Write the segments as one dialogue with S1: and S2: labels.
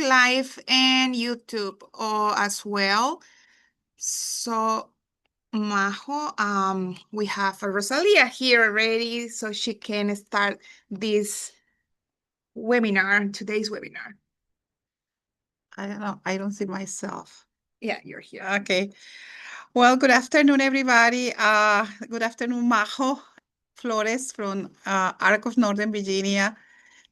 S1: Live and YouTube as well. So, Majo, we have a Rosalia here already, so she can start this webinar, today's webinar.
S2: I don't know. I don't see myself.
S1: Yeah, you're here.
S2: Okay. Well, good afternoon, everybody. Good afternoon, Majo Flores from Arc of Northern Virginia.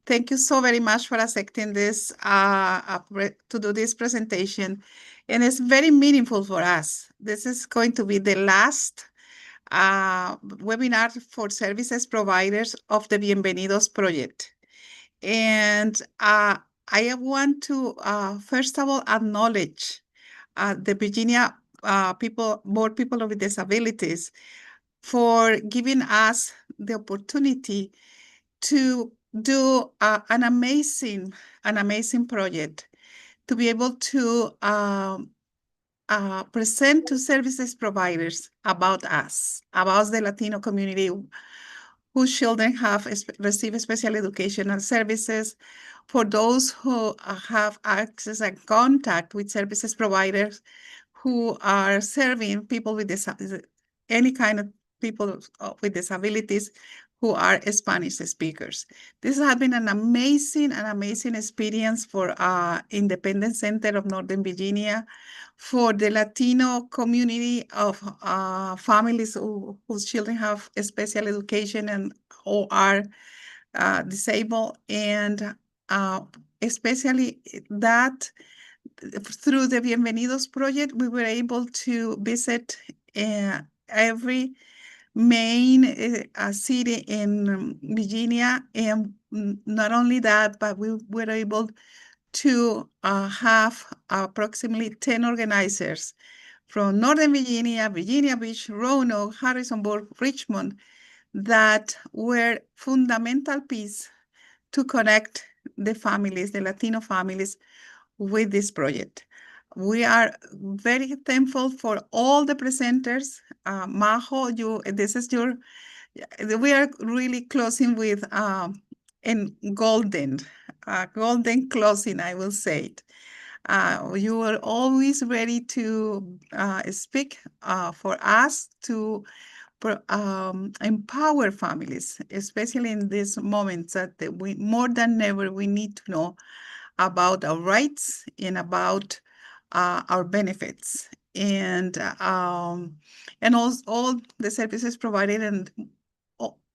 S2: Thank you so very much for accepting this to do this presentation. And it's very meaningful for us. This is going to be the last webinar for services providers of the Bienvenidos project. And I want to, first of all, acknowledge the Virginia board people with disabilities for giving us the opportunity to do an amazing project, to be able to present to services providers about us, about the Latino community whose children have received special educational services, for those who have access and contact with services providers who are serving people with any kind of people with disabilities who are Spanish speakers. This has been an amazing experience for Independent Center of Northern Virginia, for the Latino community of families whose children have special education and or are disabled, and especially that through the Bienvenidos project, we were able to visit every main city in Virginia. And not only that, but we were able to have approximately 10 organizers from Northern Virginia, Virginia Beach, Roanoke, Harrisonburg, Richmond, that were fundamental piece to connect the families, the Latino families, with this project. We are very thankful for all the presenters. Majo, we are really closing with in golden closing, I will say it. You are always ready to speak for us to empower families, especially in these moments that we more than ever we need to know about our rights and about our benefits, and also all the services provided, and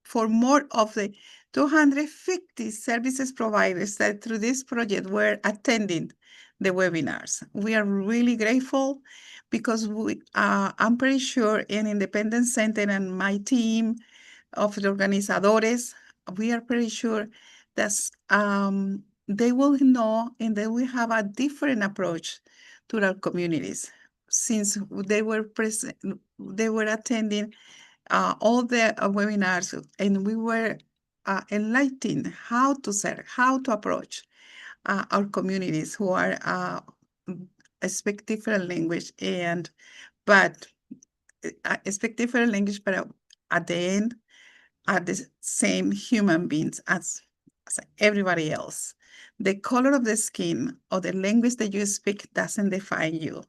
S2: for more of the 250 services providers that through this project were attending the webinars. We are really grateful because I'm pretty in Independent Center and my team of the organizadores, we are pretty sure that they will know and they will have a different approach to our communities, since they were attending all the webinars, and we were enlightening how to serve, how to approach our communities who are speak different language, but speak different language, but at the end are the same human beings as everybody else. The color of the skin or the language that you speak doesn't define you.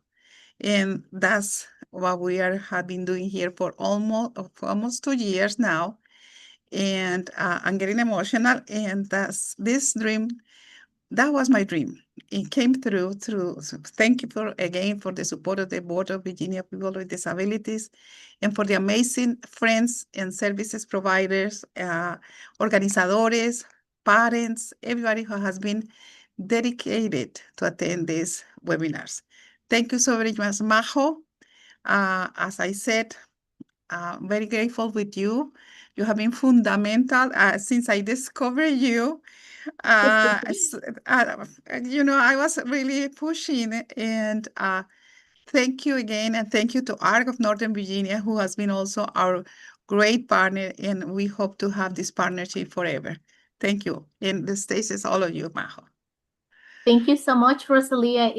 S2: And that's what we have been doing here for almost 2 years now. And I'm getting emotional. And this dream, that was my dream. It came through. So thank you again for the support of the Board of Virginia People with Disabilities, and for the amazing friends and services providers, organizadores, parents, everybody who has been dedicated to attend these webinars. Thank you so very much, Majo. As I said, very grateful with you. You have been fundamental since I discovered you. Uh, I was really pushing, and thank you again, and thank you to ARC of Northern Virginia, who has been also our great partner, and we hope to have this partnership forever. Thank you. And the stage is all of you, Majo.
S3: Thank you so much, Rosalia.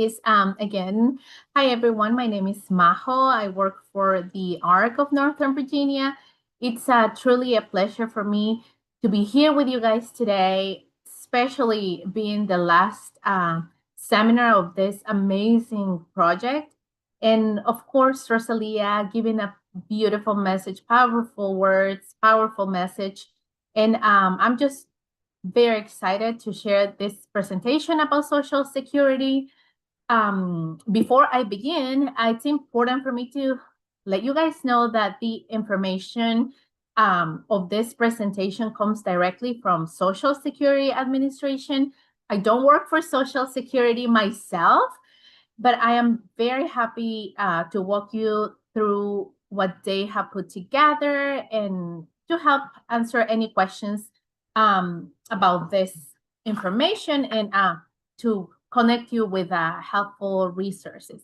S3: Again, hi everyone. My name is Majo. I work for the ARC of Northern Virginia. It's truly a pleasure for me to be here with you guys today, especially being the last seminar of this amazing project. And of course, Rosalia giving a beautiful message, powerful words, powerful message. And I'm just very excited to share this presentation about Social Security. Before I begin, it's important for me to let you guys know that the information of this presentation comes directly from Social Security Administration. I don't work for Social Security myself, but I am very happy to walk you through what they have put together and to help answer any questions about this information and to connect you with helpful resources.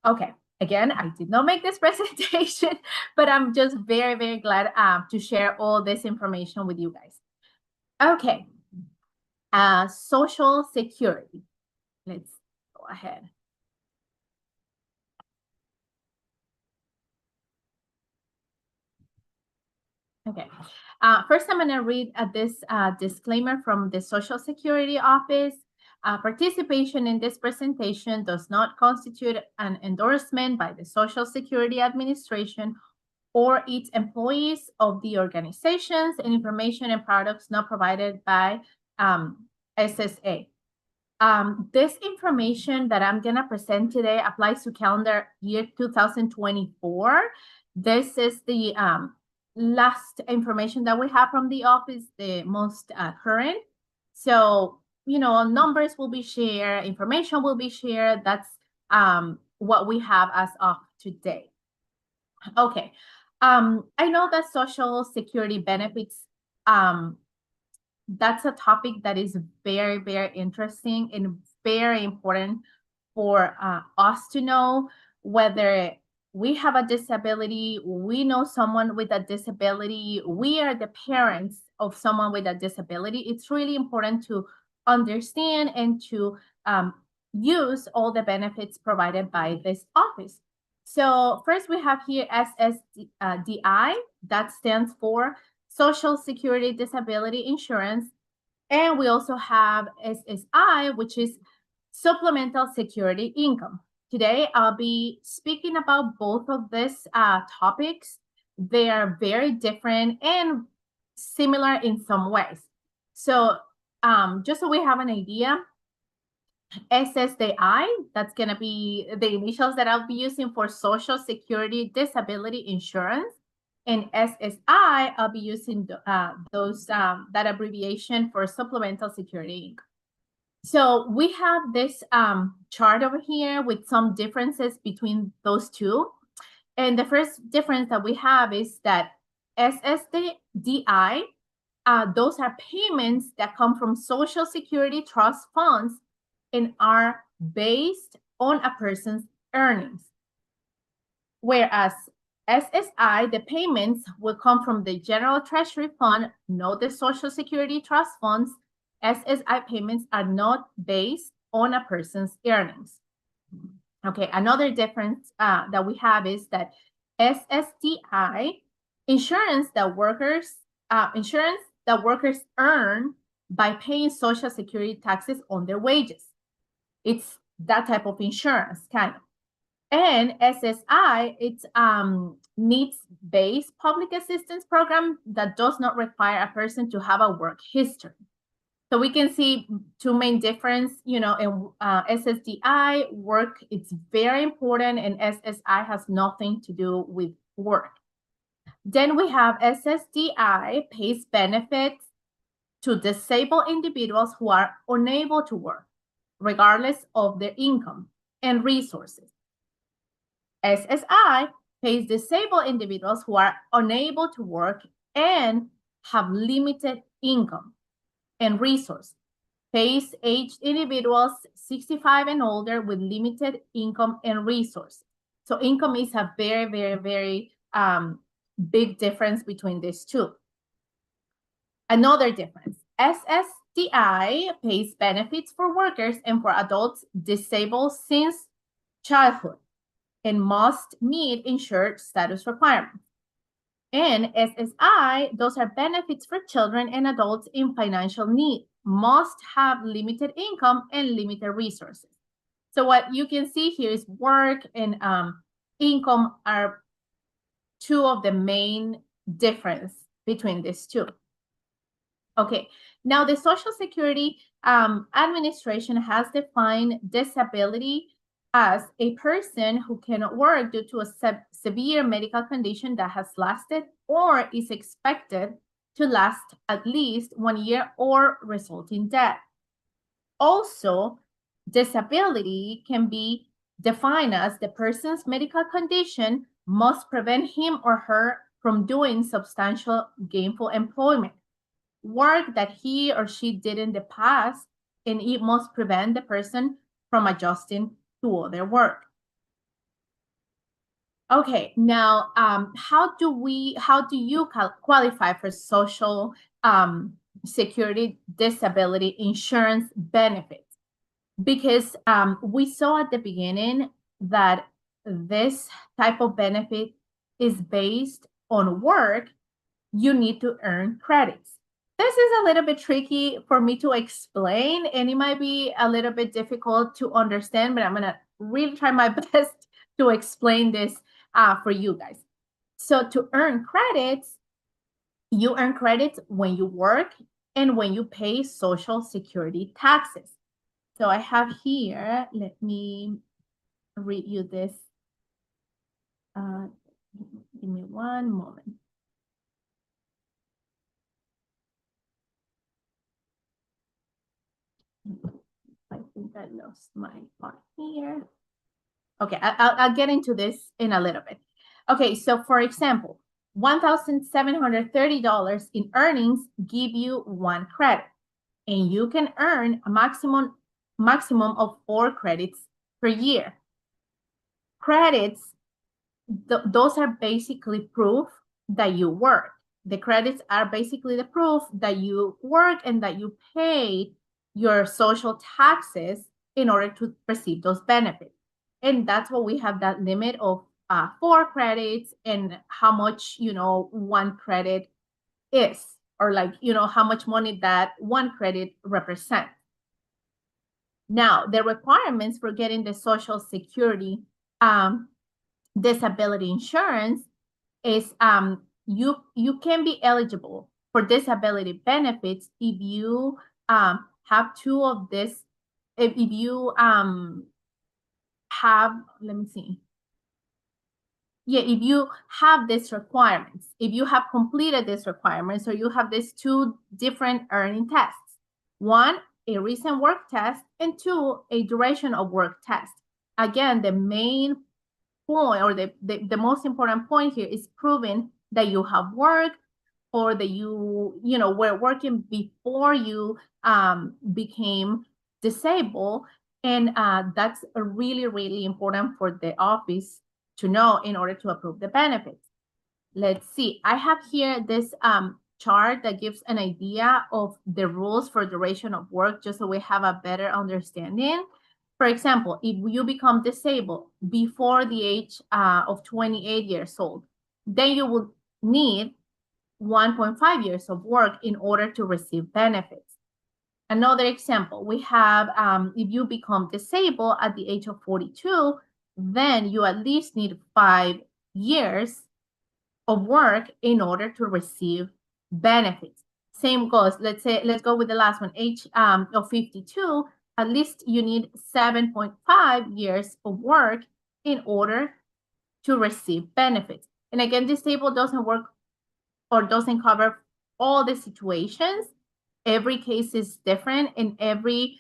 S3: Okay, again, I did not make this presentation, but I'm just very, very glad to share all this information with you guys. Okay, Social Security. Let's go ahead. Okay. First, I'm going to read this disclaimer from the Social Security Office. Participation in this presentation does not constitute an endorsement by the Social Security Administration or its employees of the organizations and information and products not provided by SSA. This information that I'm going to present today applies to calendar year 2024. This is the last information that we have from the office, the most current. So, numbers will be shared, information will be shared. That's what we have as of today. Okay. I know that Social Security benefits, that's a topic that is very, very interesting and very important for us to know, whether we have a disability, we know someone with a disability, we are the parents of someone with a disability. It's really important to understand and to use all the benefits provided by this office. So first we have here SSDI, that stands for Social Security Disability Insurance. And we also have SSI, which is Supplemental Security Income. Today, I'll be speaking about both of these topics. They are very different and similar in some ways. So just so we have an idea, SSDI, that's going to be the initials that I'll be using for Social Security Disability Insurance. And SSI, I'll be using that abbreviation for Supplemental Security Income. So we have this chart over here with some differences between those two. And the first difference that we have is that SSDI, those are payments that come from Social Security trust funds and are based on a person's earnings. Whereas SSI, the payments will come from the General Treasury Fund, not the Social Security trust funds. SSI payments are not based on a person's earnings. Okay, another difference that we have is that SSDI, insurance that workers earn by paying Social Security taxes on their wages. It's that type of insurance, kind of. And SSI, it's needs-based public assistance program that does not require a person to have a work history. So we can see two main difference, in SSDI, work, it's very important, and SSI has nothing to do with work. Then we have SSDI pays benefits to disabled individuals who are unable to work, regardless of their income and resources. SSI pays disabled individuals who are unable to work and have limited income and resources. Pays aged individuals 65 and older with limited income and resources. So income is a very, very, very big difference between these two. Another difference, SSDI pays benefits for workers and for adults disabled since childhood and must meet insured status requirements. And SSI, those are benefits for children and adults in financial need, must have limited income and limited resources. So what you can see here is work and income are two of the main difference between these two. Okay, now the Social Security Administration has defined disability as a person who cannot work due to a severe medical condition that has lasted or is expected to last at least 1 year or result in death. Also, disability can be defined as the person's medical condition must prevent him or her from doing substantial gainful employment, work that he or she did in the past, and it must prevent the person from adjusting to other work. Okay, now how do you qualify for Social Security disability insurance benefits? Because we saw at the beginning that this type of benefit is based on work. You need to earn credits. This is a little bit tricky for me to explain, and it might be a little bit difficult to understand, but I'm going to really try my best to explain this for you guys. So to earn credits, you earn credits when you work and when you pay Social Security taxes. So I have here, let me read you this. Give me one moment. I think I lost my part here. Okay, I'll get into this in a little bit. Okay, so for example, $1,730 in earnings give you 1 credit, and you can earn a maximum of 4 credits per year. Credits, those are basically proof that you work. The credits are basically the proof that you work and that you pay your social taxes in order to receive those benefits. And that's what we have, that limit of 4 credits, and how much, 1 credit is, or like, how much money that 1 credit represents. Now, the requirements for getting the Social Security disability insurance is you can be eligible for disability benefits if you have 2 of this. If you have, let me see. Yeah, if you have these requirements, if you have completed these requirements, or you have these 2 different earning tests. 1, a recent work test, and 2, a duration of work test. Again, the main point, or the most important point here, is proving that you have worked, or that you were working before you became disabled. And that's really, really important for the office to know in order to approve the benefits. Let's see. I have here this chart that gives an idea of the rules for duration of work, just so we have a better understanding. For example, if you become disabled before the age of 28 years old, then you will need 1.5 years of work in order to receive benefits. Another example, we have if you become disabled at the age of 42, then you at least need 5 years of work in order to receive benefits. Same goes, let's go with the last one, age of 52, at least you need 7.5 years of work in order to receive benefits. And again, disabled doesn't work or doesn't cover all the situations. Every case is different, and every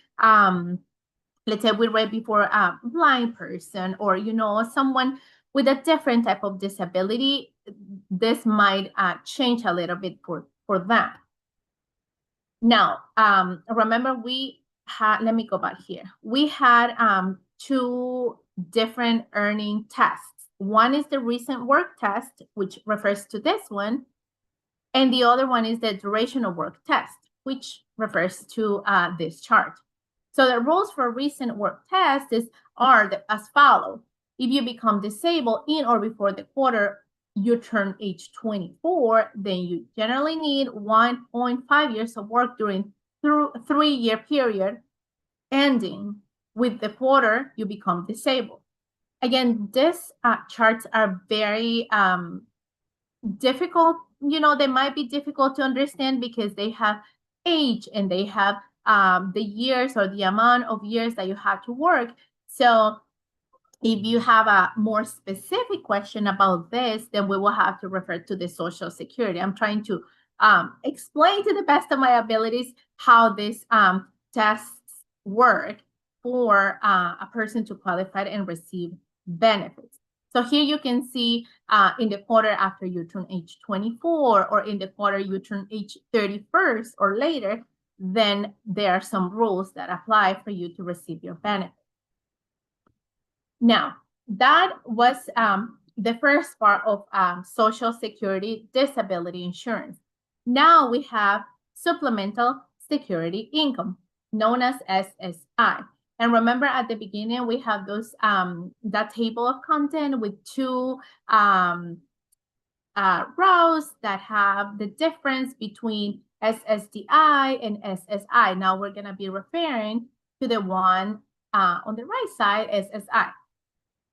S3: let's say we read before, a blind person, or someone with a different type of disability, this might change a little bit for them. Now, remember let me go back here. We had 2 different earning tests. One is the recent work test, which refers to this one, and the other one is the duration of work test, which refers to this chart. So the rules for recent work tests are as follows. If you become disabled in or before the quarter you turn age 24, then you generally need 1.5 years of work during through 3-year period ending with the quarter you become disabled. Again, these charts are very difficult. They might be difficult to understand because they have age and they have the years or the amount of years that you have to work. So if you have a more specific question about this, then we will have to refer to the Social Security. I'm trying to explain to the best of my abilities how these tests work for a person to qualify and receive benefits. So here you can see in the quarter after you turn age 24 or in the quarter you turn age 31st or later, then there are some rules that apply for you to receive your benefit. Now, that was the first part of Social Security disability insurance. Now we have supplemental security income, known as SSI. And remember at the beginning, we have those that table of content with two rows that have the difference between SSDI and SSI. Now we're going to be referring to the one on the right side, SSI.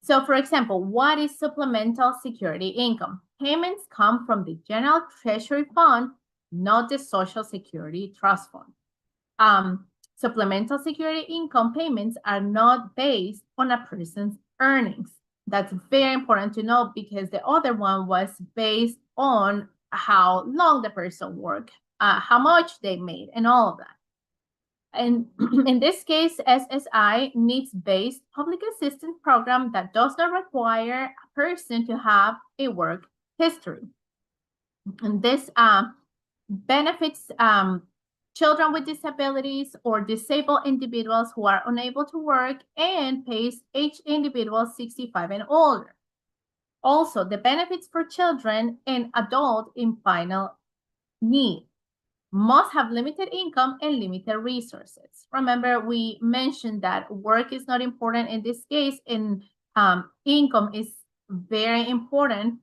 S3: So for example, what is supplemental security income? Payments come from the General Treasury Fund, not the Social Security Trust Fund. Supplemental security income payments are not based on a person's earnings. That's very important to know because the other one was based on how long the person worked, how much they made, and all of that. And in this case, SSI needs-based public assistance program that does not require a person to have a work history. And this benefits children with disabilities or disabled individuals who are unable to work and pays aged individuals 65 and older. Also, the benefits for children and adults in final need must have limited income and limited resources. Remember, we mentioned that work is not important in this case, and income is very important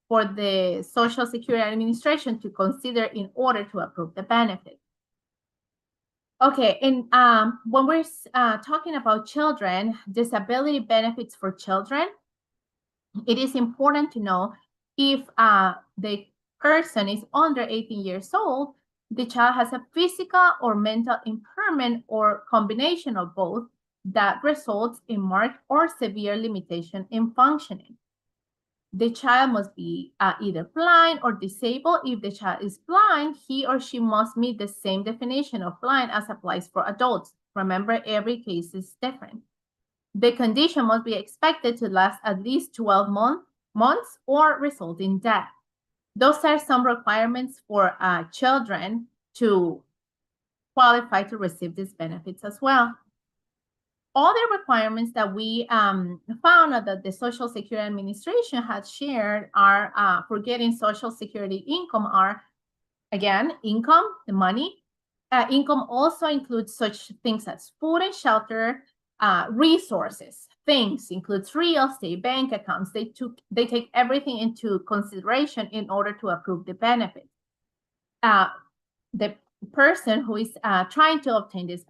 S3: for the Social Security Administration to consider in order to approve the benefit. Okay, and when we're talking about children, disability benefits for children, it is important to know if the person is under 18 years old, the child has a physical or mental impairment or combination of both that results in marked or severe limitation in functioning. The child must be either blind or disabled. If the child is blind, he or she must meet the same definition of blind as applies for adults. Remember, every case is different. The condition must be expected to last at least 12 months or result in death. Those are some requirements for children to qualify to receive these benefits as well. Other requirements that we found that the Social Security Administration has shared are for getting Social Security income are, again, income, the money. Income also includes such things as food and shelter, resources, things, includes real estate, bank accounts. They take everything into consideration in order to approve the benefit. The person who is trying to obtain these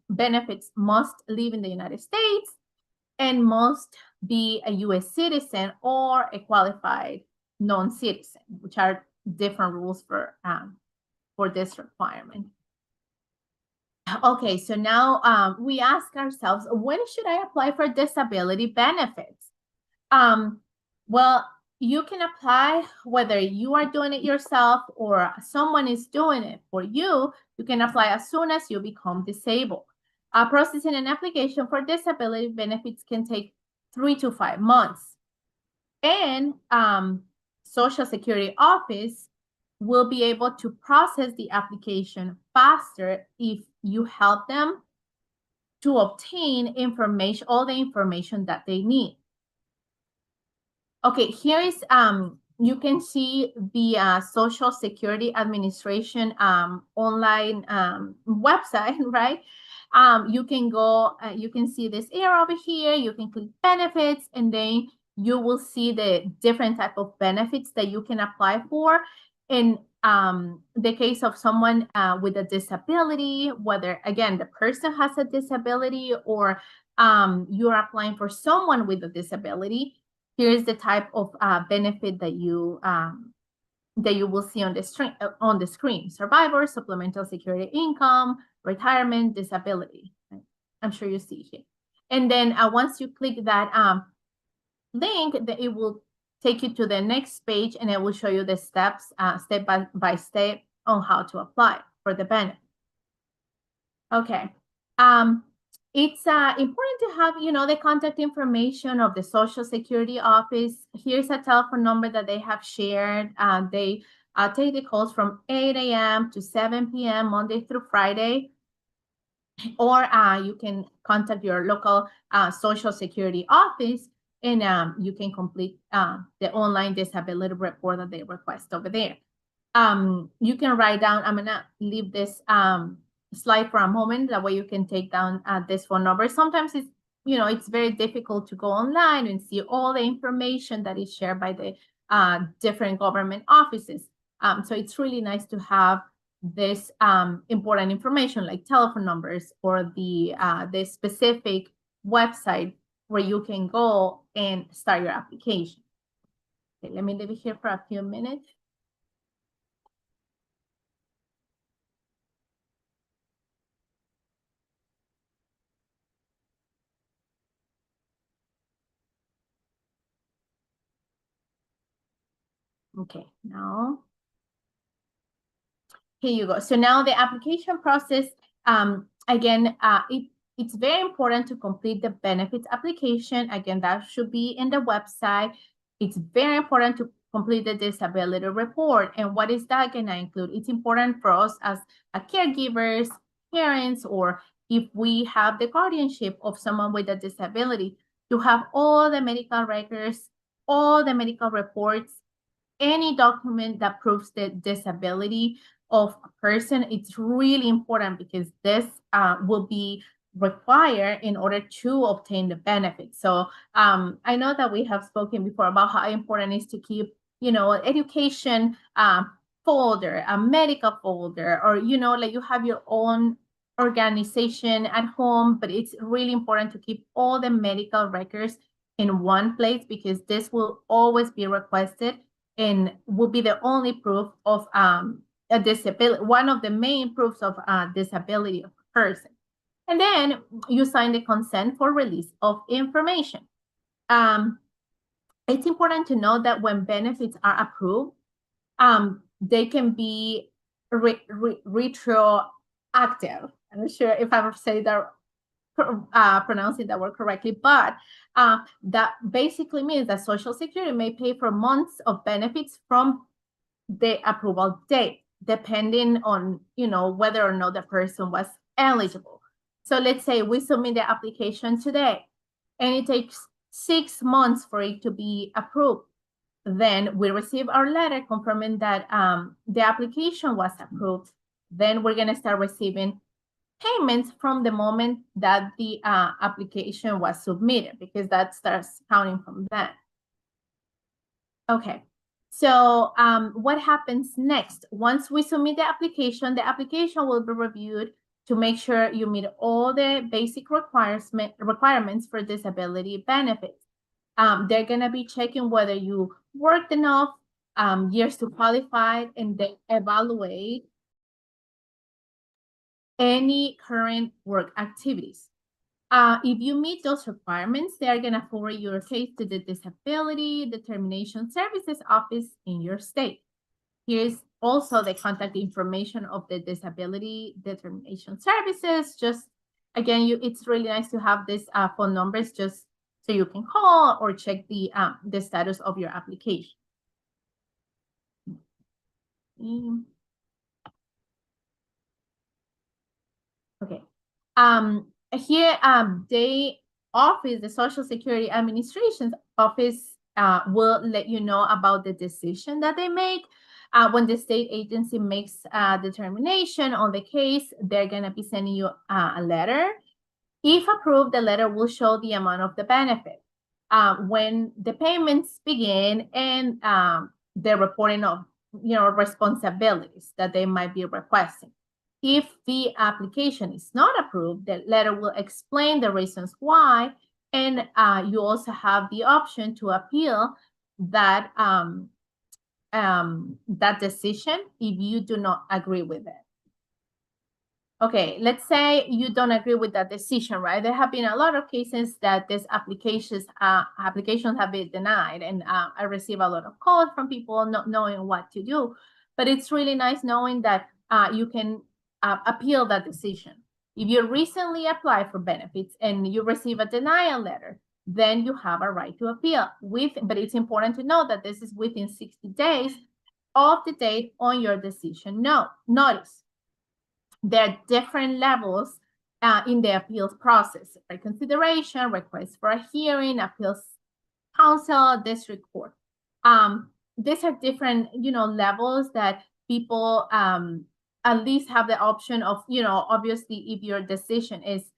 S3: benefits must live in the United States and must be a U.S. citizen or a qualified non-citizen, which are different rules for this requirement. Okay, so now we ask ourselves, when should I apply for disability benefits? Well, you can apply whether you are doing it yourself or someone is doing it for you. You can apply as soon as you become disabled. Processing an application for disability benefits can take 3 to 5 months. And Social Security office will be able to process the application faster if you help them to obtain information, all the information that they need. Okay, here is, you can see the Social Security Administration online website, right? You can go, you can see this arrow over here, you can click benefits, and then you will see the different type of benefits that you can apply for. And the case of someone with a disability, whether, again, the person has a disability or you're applying for someone with a disability, here's the type of benefit that you will see on the screen: survivor, supplemental security income, retirement, disability. Right? I'm sure you see here. And then once you click that link, it will take you to the next page, and it will show you the steps, step by step, on how to apply for the benefit. Okay. It's important to have, the contact information of the Social Security office. Here's a telephone number that they have shared. They take the calls from 8 a.m. to 7 p.m. Monday through Friday. Or you can contact your local Social Security office, and you can complete the online disability report that they request over there. You can write down, I'm gonna leave this slide for a moment, that way you can take down this phone number. Sometimes it's very difficult to go online and see all the information that is shared by the different government offices. So it's really nice to have this important information, like telephone numbers or the specific website where you can go and start your application. Okay, let me leave it here for a few minutes. Okay, now here you go. So now the application process, again, it's very important to complete the benefits application. Again, that should be in the website. It's very important to complete the disability report. And what is that going to include? It's important for us as caregivers, parents, or if we have the guardianship of someone with a disability, to have all the medical records, all the medical reports, any document that proves the disability of a person. It's really important because this will be required in order to obtain the benefits. So I know that we have spoken before about how important it is to keep, education folder, a medical folder, or, like you have your own organization at home, but it's really important to keep all the medical records in one place, because this will always be requested and will be the only proof of a disability, one of the main proofs of disability of a person. And then you sign the consent for release of information. It's important to know that when benefits are approved, they can be retroactive. I'm not sure if I say that pronouncing that word correctly, but that basically means that Social Security may pay for months of benefits from the approval date, depending on whether or not the person was eligible. So let's say we submit the application today, and it takes 6 months for it to be approved. Then we receive our letter confirming that the application was approved. Then we're going to start receiving payments from the moment that the application was submitted, because that starts counting from that. Okay, so what happens next? Once we submit the application will be reviewed to make sure you meet all the basic requirements for disability benefits. They're going to be checking whether you worked enough years to qualify, and they evaluate any current work activities. If you meet those requirements, they are going to forward your case to the Disability Determination Services office in your state. Here's also the contact information of the Disability Determination Services. Just again, it's really nice to have these phone numbers just so you can call or check the status of your application. Okay. Here, the Social Security Administration's office will let you know about the decision that they make. When the state agency makes a determination on the case, they're going to be sending you a letter. If approved, the letter will show the amount of the benefit. When the payments begin and the reporting of responsibilities that they might be requesting. If the application is not approved, the letter will explain the reasons why, and you also have the option to appeal that that decision if you do not agree with it. Okay, let's say you don't agree with that decision, right? There have been a lot of cases that these applications have been denied, and I receive a lot of calls from people not knowing what to do. But it's really nice knowing that you can appeal that decision. If you recently applied for benefits and you receive a denial letter, then you have a right to appeal. But it's important to know that this is within 60 days of the date on your decision notice. There are different levels in the appeals process: reconsideration, request for a hearing, appeals council, district court. These are different, levels that people at least have the option of, obviously, if your decision is,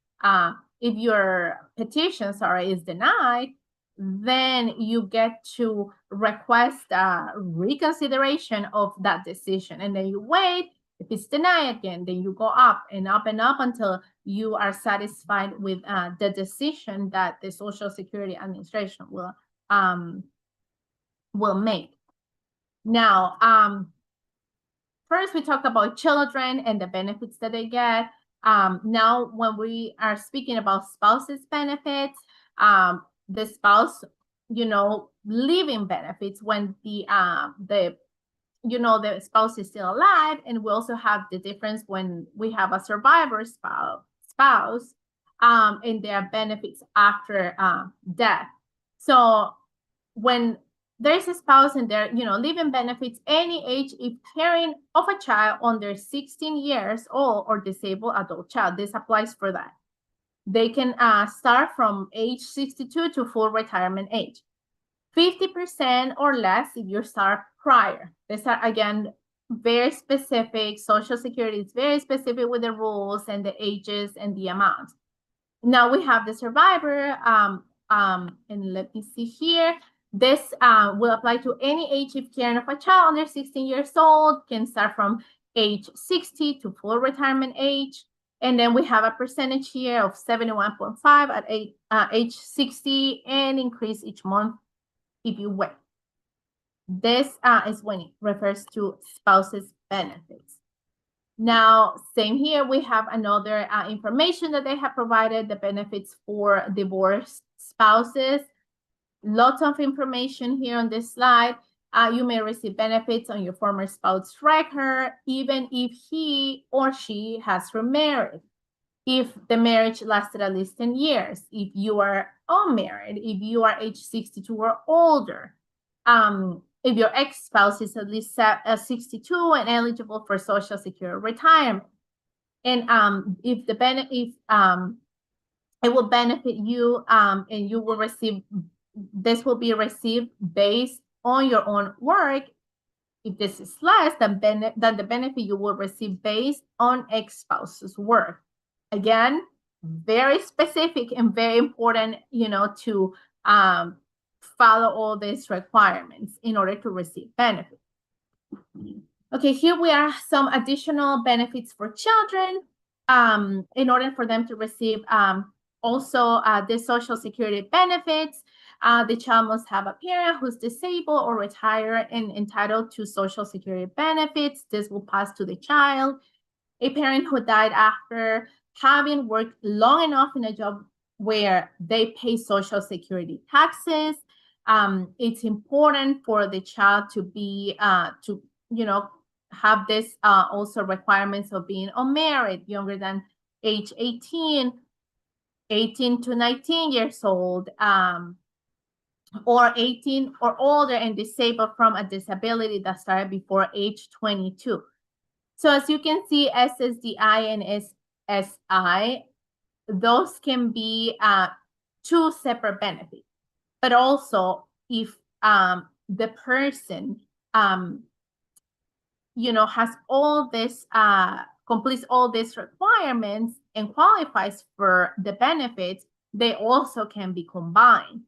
S3: if your petition, is denied, then you get to request reconsideration of that decision, and then you wait. If it's denied again, then you go up and up and up until you are satisfied with the decision that the Social Security Administration will make. Now, first we talked about children and the benefits that they get. Now, when we are speaking about spouses benefits, the spouse, living benefits when the spouse is still alive, and we also have the difference when we have a survivor spouse, and their benefits after death. So when there's a spouse and their living benefits, any age if caring of a child under 16 years old or disabled adult child, this applies for that. They can start from age 62 to full retirement age. 50% or less if you start prior. These are, again, very specific. Social Security is very specific with the rules and the ages and the amounts. Now we have the survivor, and let me see here. This will apply to any age if caring of a child under 16 years old, can start from age 60 to full retirement age. And then we have a percentage here of 71.5 at age 60, and increase each month if you wait. This is when it refers to spouses benefits. Now, same here, we have another information that they have provided, the benefits for divorced spouses. Lots of information here on this slide. You may receive benefits on your former spouse's record, even if he or she has remarried. If the marriage lasted at least 10 years, if you are unmarried, if you are age 62 or older, if your ex-spouse is at least 62 and eligible for Social Security retirement, and if it will benefit you, and you will receive, this will be received based on your own work. If this is less than the benefit you will receive based on ex-spouse's work. Again, very specific and very important, to follow all these requirements in order to receive benefits. Okay, here we are some additional benefits for children. In order for them to receive also the Social Security benefits, the child must have a parent who's disabled or retired and entitled to Social Security benefits. This will pass to the child. A parent who died after having worked long enough in a job where they pay Social Security taxes. It's important for the child to be have this also requirements of being unmarried, younger than age 18 to 19 years old, or 18 or older and disabled from a disability that started before age 22. So as you can see, SSDI and SSI, those can be two separate benefits. But also, if the person, has all this, completes all these requirements and qualifies for the benefits, they also can be combined.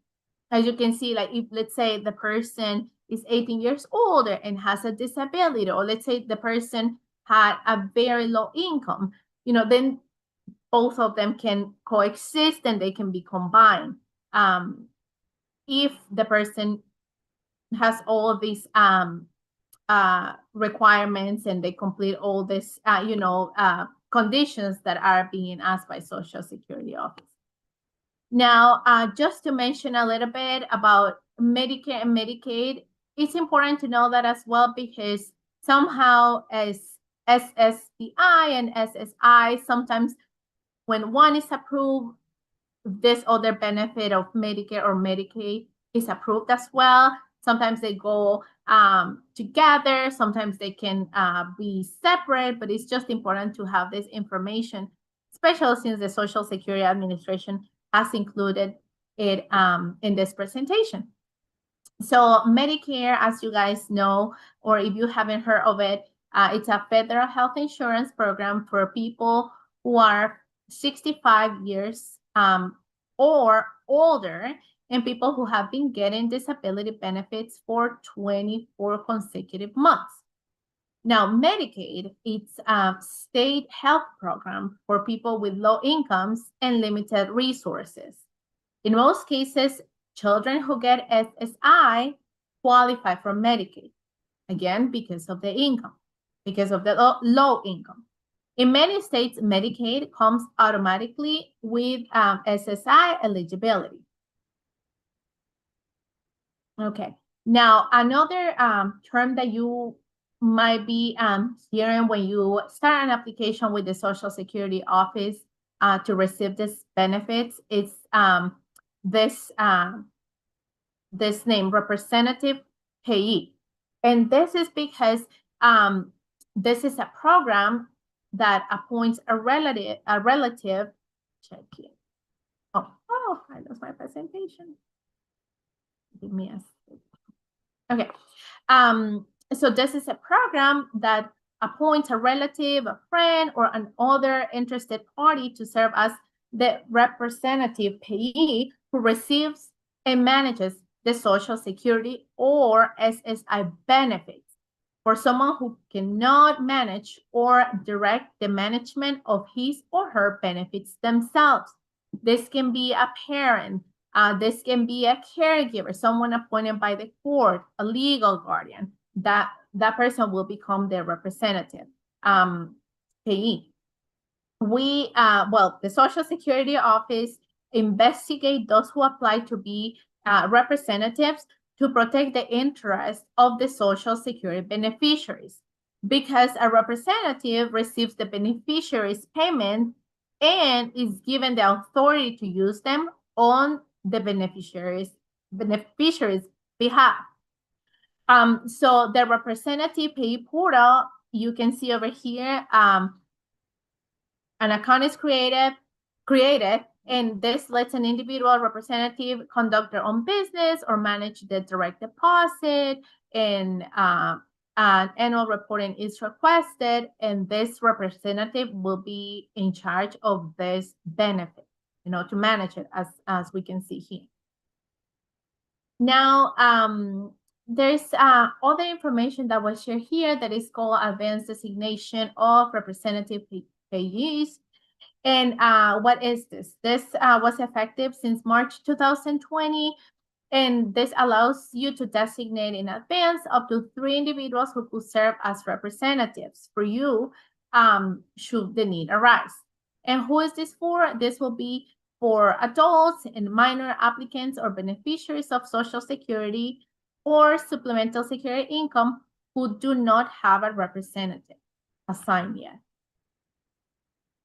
S3: As you can see, like if, let's say, the person is 18 years old and has a disability, or let's say the person had a very low income, then both of them can coexist and they can be combined. If the person has all of these requirements and they complete all this, conditions that are being asked by Social Security Office. Now, just to mention a little bit about Medicare and Medicaid, it's important to know that as well, because somehow as SSDI and SSI, sometimes when one is approved, this other benefit of Medicare or Medicaid is approved as well. Sometimes they go together, sometimes they can be separate, but it's just important to have this information, especially since the Social Security Administration has included it in this presentation. So Medicare, as you guys know, or if you haven't heard of it, it's a federal health insurance program for people who are 65 years or older, and people who have been getting disability benefits for 24 consecutive months. Now, Medicaid, it's a state health program for people with low incomes and limited resources. In most cases, children who get SSI qualify for Medicaid, again, because of the income, because of the low income. In many states, Medicaid comes automatically with SSI eligibility. Okay. Now, another term that you might be hearing when you start an application with the Social Security Office to receive this benefits is this name, representative payee. And this is because this is a program that appoints a relative. Check it. Oh, I lost my presentation. Give me a second. Okay. So this is a program that appoints a relative, a friend, or an other interested party to serve as the representative payee who receives and manages the Social Security or SSI benefits for someone who cannot manage or direct the management of his or her benefits themselves. This can be a parent, this can be a caregiver, someone appointed by the court, a legal guardian. That person will become the representative payee. The Social Security Office investigate those who apply to be representatives to protect the interests of the Social Security beneficiaries, because a representative receives the beneficiary's payment and is given the authority to use them on the beneficiary's behalf. So the representative payee portal, you can see over here, an account is created, and this lets an individual representative conduct their own business or manage the direct deposit, and an annual reporting is requested, and this representative will be in charge of this benefit, to manage it, as we can see here. Now, there's other information that was shared here that is called advanced designation of representative payees. And what is this? This was effective since March 2020, and this allows you to designate in advance up to 3 individuals who could serve as representatives for you should the need arise. And who is this for? This will be for adults and minor applicants or beneficiaries of Social Security or supplemental security income who do not have a representative assigned yet.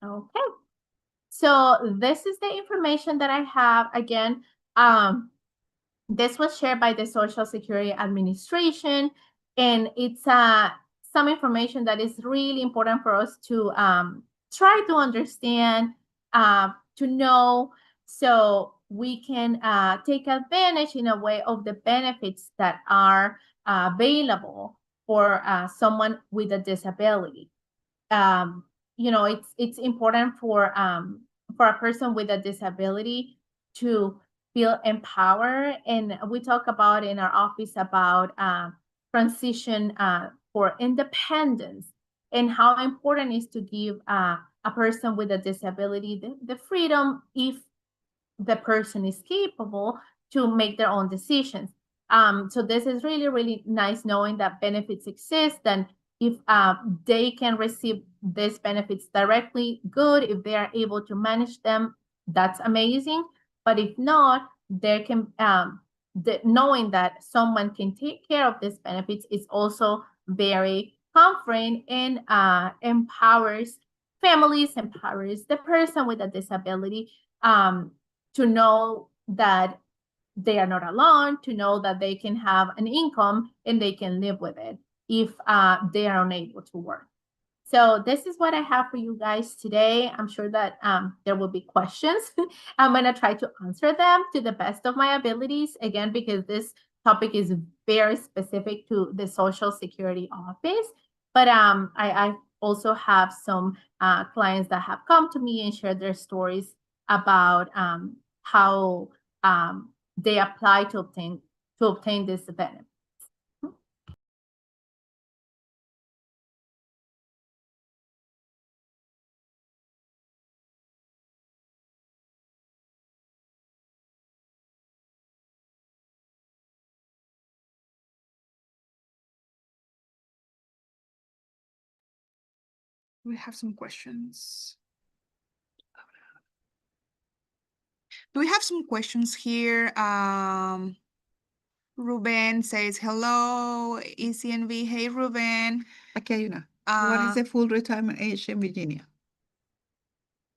S3: Okay. So this is the information that I have. Again, this was shared by the Social Security Administration, and it's some information that is really important for us to try to understand, to know, so we can take advantage in a way of the benefits that are available for someone with a disability. It's important for a person with a disability to feel empowered. And we talk about in our office about transition for independence and how important it is to give a person with a disability the freedom, if the person is capable, to make their own decisions. So this is really, really nice knowing that benefits exist, and if they can receive these benefits directly, good. If they are able to manage them, that's amazing. But if not, there can knowing that someone can take care of these benefits is also very comforting and empowers families, empowers the person with a disability, to know that they are not alone, to know that they can have an income and they can live with it if they are unable to work. So this is what I have for you guys today. I'm sure that there will be questions. I'm going to try to answer them to the best of my abilities, again, because this topic is very specific to the Social Security office. But I also have some clients that have come to me and shared their stories about how they apply to obtain this benefit.
S1: We have some questions. Do we have some questions here? Ruben says, hello, ECNV. Hey, Ruben.
S2: Aquí hay una. What is the full retirement age in Virginia?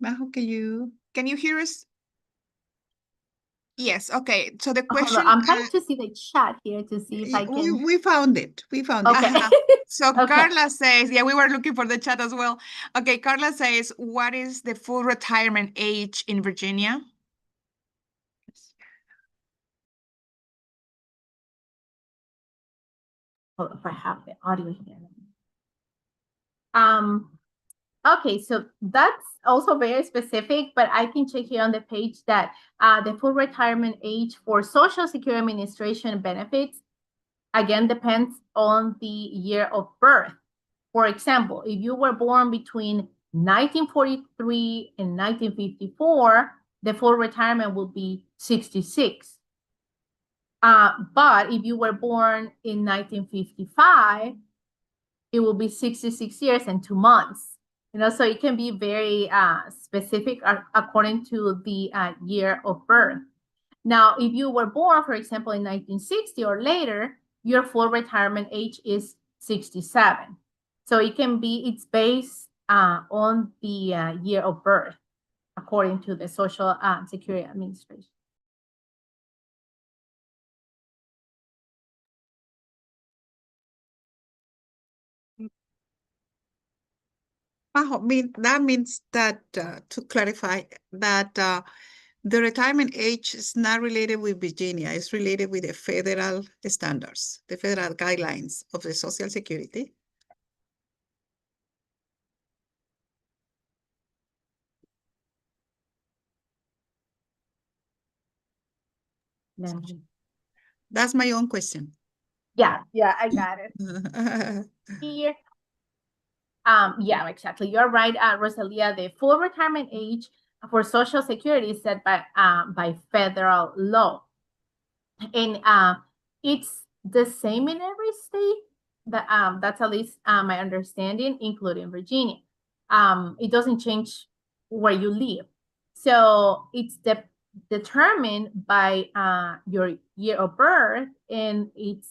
S2: Majo,
S1: can you hear us? Yes, okay. So the
S3: Hold
S1: question...
S3: on. I'm trying to see the chat here to see if I can...
S2: We found it. We found
S3: Okay.
S2: it.
S1: So
S3: Okay.
S1: Carla says, yeah, we were looking for the chat as well. Okay, Carla says, what is the full retirement age in Virginia?
S3: Hold on, if I have the audio here. Okay, so that's also very specific, but I can check here on the page that the full retirement age for Social Security Administration benefits, again, depends on the year of birth. For example, if you were born between 1943 and 1954, the full retirement will be 66. But if you were born in 1955, it will be 66 years and 2 months. So it can be very specific according to the year of birth. Now, if you were born, for example, in 1960 or later, your full retirement age is 67. So it's based on the year of birth, according to the Social Security Administration.
S2: Majo, that means that, to clarify, that the retirement age is not related with Virginia. It's related with the federal standards, the federal guidelines of the Social Security. That's my own question.
S3: Yeah, I got it. Here. Yeah, exactly. You're right, Rosalia. The full retirement age for Social Security is set by federal law, and it's the same in every state. That's at least my understanding, including Virginia. It doesn't change where you live, so it's determined by your year of birth, and it's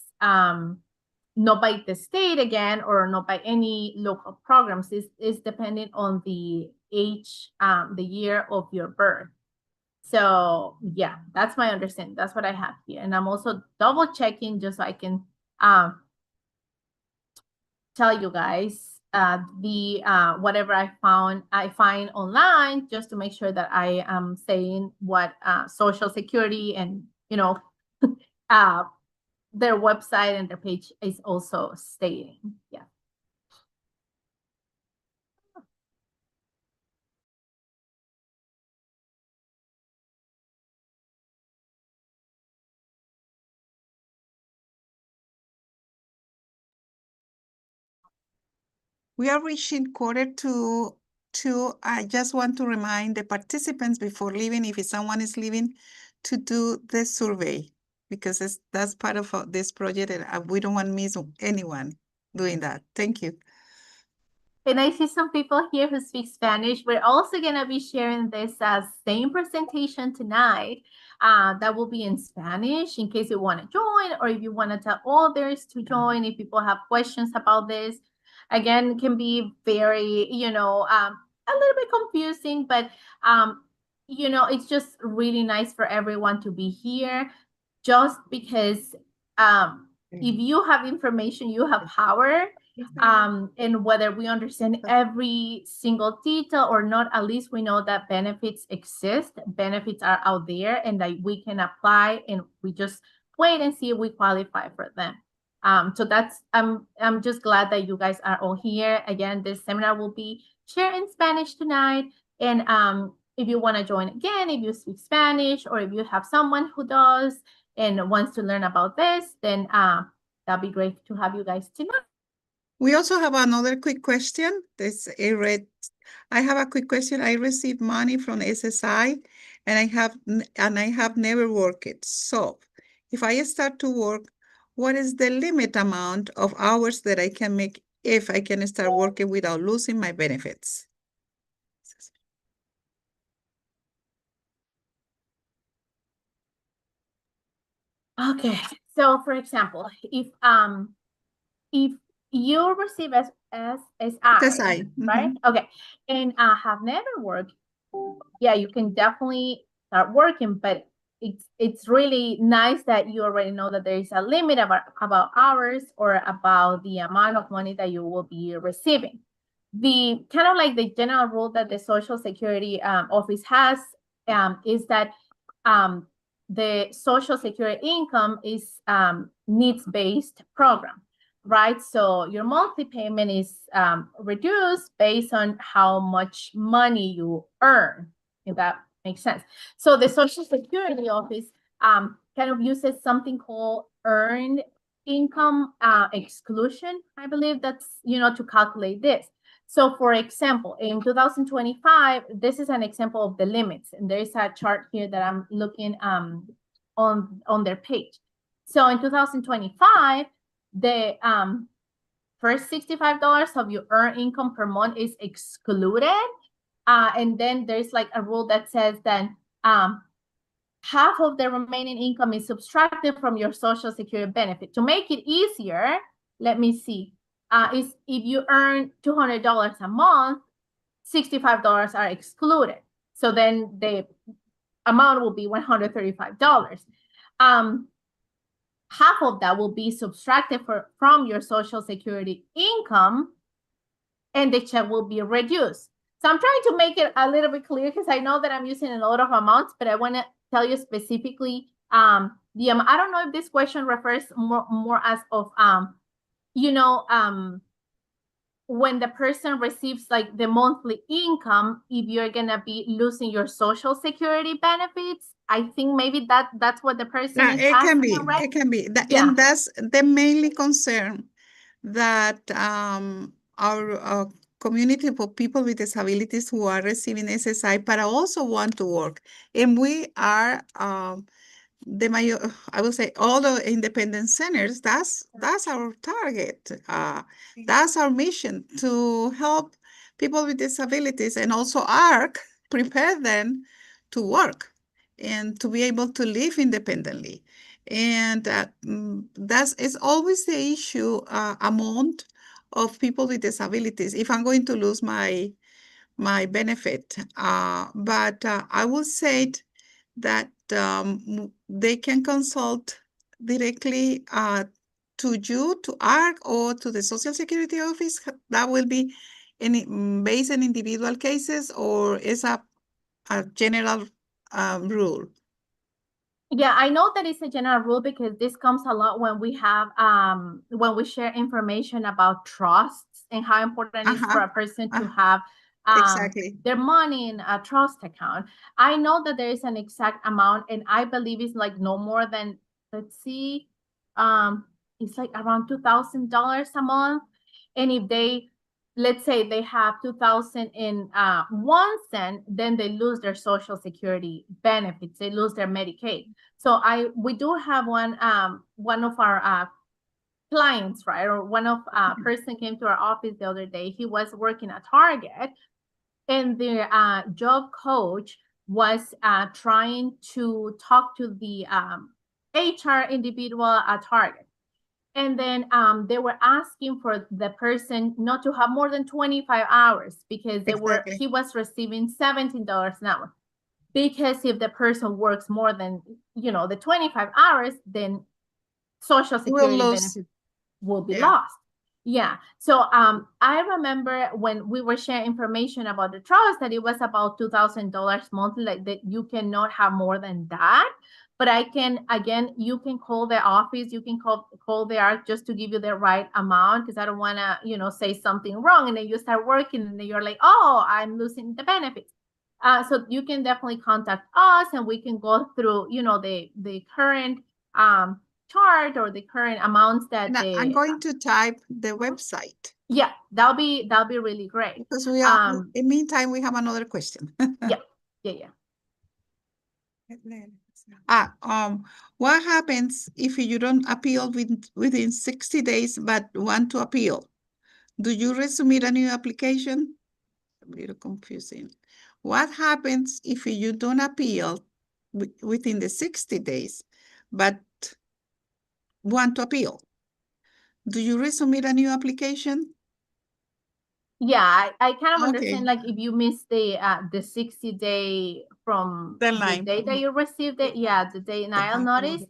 S3: not by the state again, or not by any local programs. It's dependent on the age, the year of your birth. So yeah, that's my understanding. That's what I have here. And I'm also double checking just so I can tell you guys whatever I find online, just to make sure that I am saying what Social Security and their website and their page is also stating. Yeah.
S2: We are reaching quarter to two. I just want to remind the participants before leaving, if someone is leaving, to do the survey because that's part of this project and we don't want to miss anyone doing that. Thank you.
S3: And I see some people here who speak Spanish. We're also going to be sharing this same presentation tonight that will be in Spanish in case you want to join or if you want to tell others to join, if people have questions about this. Again, can be very, a little bit confusing, but, it's just really nice for everyone to be here just because if you have information, you have power. And whether we understand every single detail or not, at least we know that benefits exist, benefits are out there and that we can apply and we just wait and see if we qualify for them. So that's, I'm just glad that you guys are all here. Again, this seminar will be shared in Spanish tonight. And if you want to join again, if you speak Spanish or if you have someone who does and wants to learn about this, then that'd be great to have you guys tonight.
S2: We also have another quick question. I have a quick question. I received money from SSI and I have never worked it. So if I start to work, what is the limit amount of hours that I can make if I can start working without losing my benefits?
S3: Okay, so for example, if you receive SSI, right? Okay, and have never worked, yeah, you can definitely start working, but it's really nice that you already know that there is a limit about hours or about the amount of money that you will be receiving. The kind of like the general rule that the Social Security office has is that the Social Security income is needs-based program, right? So your monthly payment is reduced based on how much money you earn, if that makes sense. So the Social Security office kind of uses something called earned income exclusion. I believe that's, to calculate this. So for example, in 2025, this is an example of the limits. And there is a chart here that I'm looking on their page. So in 2025, the first $65 of your earned income per month is excluded. And then there's like a rule that says that half of the remaining income is subtracted from your Social Security benefit. To make it easier, let me see. Is if you earn $200 a month, $65 are excluded. So then the amount will be $135. Half of that will be subtracted from your Social Security income, and the check will be reduced. So I'm trying to make it a little bit clear because I know that I'm using a lot of amounts, but I want to tell you specifically the amount. I don't know if this question refers more as of when the person receives like the monthly income, if you're gonna be losing your Social Security benefits. I think maybe that's what the person is asking, right?
S2: It can be. And that's the mainly concern that our community for people with disabilities who are receiving SSI, but also want to work. And we are I will say all the independent centers, that's our target. That's our mission, to help people with disabilities and also ARC prepare them to work and to be able to live independently. And is always the issue amount of people with disabilities. If I'm going to lose my benefit, but I will say that they can consult directly to you, to ARC, or to the Social Security office. That will be based on individual cases, or is a general rule?
S3: Yeah, I know that it's a general rule because this comes a lot when we have when we share information about trusts and how important it is for a person to have
S2: exactly
S3: their money in a trust account. I know that there is an exact amount, and I believe it's like no more than, let's see, it's like around $2,000 a month. And if they let's say they have 2001 then they lose their Social Security benefits, they lose their Medicaid. So we do have one of our clients, right? Or one of person came to our office the other day. He was working at Target, and the job coach was trying to talk to the HR individual at Target. And then they were asking for the person not to have more than 25 hours because he was receiving $17 an hour. Because if the person works more than, the 25 hours, then Social Security benefits will be lost. Yeah. So I remember when we were sharing information about the trust that it was about $2,000 monthly, like that you cannot have more than that. But you can call the office, you can call the ARC just to give you the right amount, because I don't want to, say something wrong and then you start working and then you're like, oh, I'm losing the benefits. So you can definitely contact us and we can go through, the current chart or the current amounts that
S2: I'm going to type the website.
S3: Yeah, that'll be really great.
S2: Because we are, in the meantime, we have another question.
S3: Yeah.
S2: What happens if you don't appeal within 60 days but want to appeal? Do you resubmit a new application? A little confusing. What happens if you don't appeal within the 60 days but want to appeal? Do you resubmit a new application?
S3: Yeah, I kind of understand, like if you miss the 60-day from the day that you received it, the denial notice.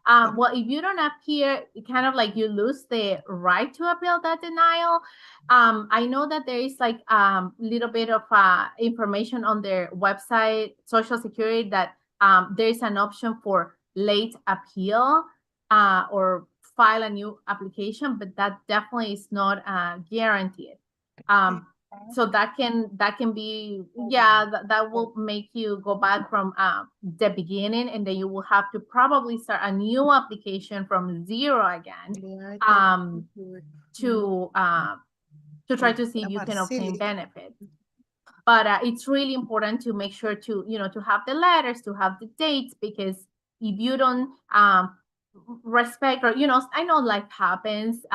S3: Well, if you don't appear, kind of like you lose the right to appeal that denial. I know that there is like little bit of information on their website, Social Security, that there is an option for late appeal or file a new application, but that definitely is not guaranteed. So that can be, that will make you go back from the beginning, and then you will have to probably start a new application from zero again to try to see if you can obtain benefits. But it's really important to make sure to, to have the letters, to have the dates, because if you don't respect, or, I know life happens,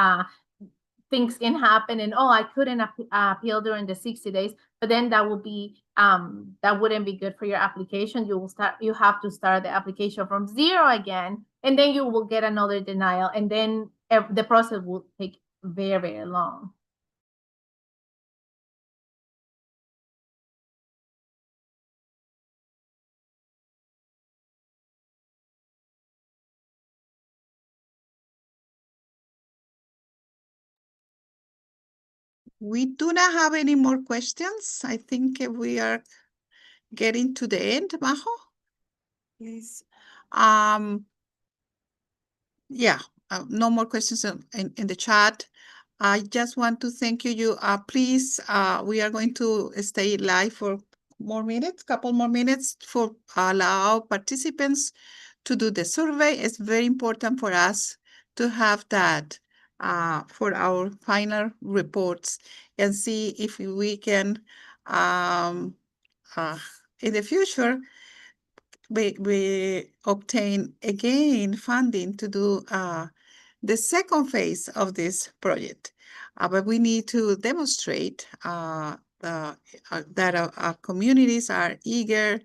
S3: things can happen, and I couldn't appeal during the 60 days, but then that would be that wouldn't be good for your application. You have to start the application from zero again, and then you will get another denial, and then the process will take very, very long.
S2: We do not have any more questions. I think we are getting to the end, Majo. Please. Yeah, no more questions in the chat. I just want to thank you. Please, we are going to stay live for couple more minutes for allow participants to do the survey. It's very important for us to have that for our final reports and see if we can, in the future, we obtain again funding to do the second phase of this project. But we need to demonstrate that our communities are eager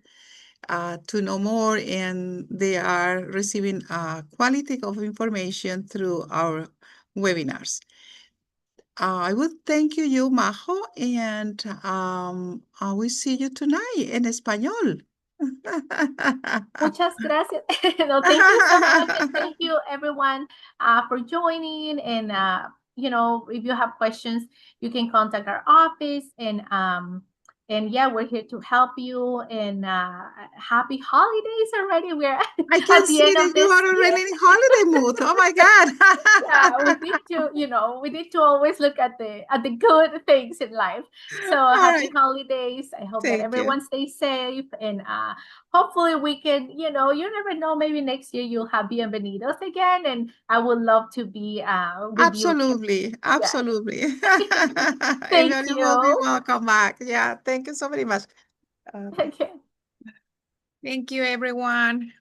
S2: to know more, and they are receiving quality of information through our webinars. I would thank you, Majo, and I will see you tonight in español.
S3: Muchas gracias. No, thank you so much. And thank you, everyone, for joining. And, if you have questions, you can contact our office. And yeah, we're here to help you. And happy holidays already. We're
S2: I can see that you are already in holiday mood. Oh my God.
S3: Yeah, we need to always look at the good things in life. So happy holidays. I hope that everyone stays safe, and hopefully we can, you never know, maybe next year you'll have Bienvenidos again, and I would love to be with you again.
S2: Absolutely, absolutely.
S3: Thank
S2: Everybody will be
S3: you.
S2: welcome back. Yeah, thank you so very much.
S3: Okay.
S1: Thank you, everyone.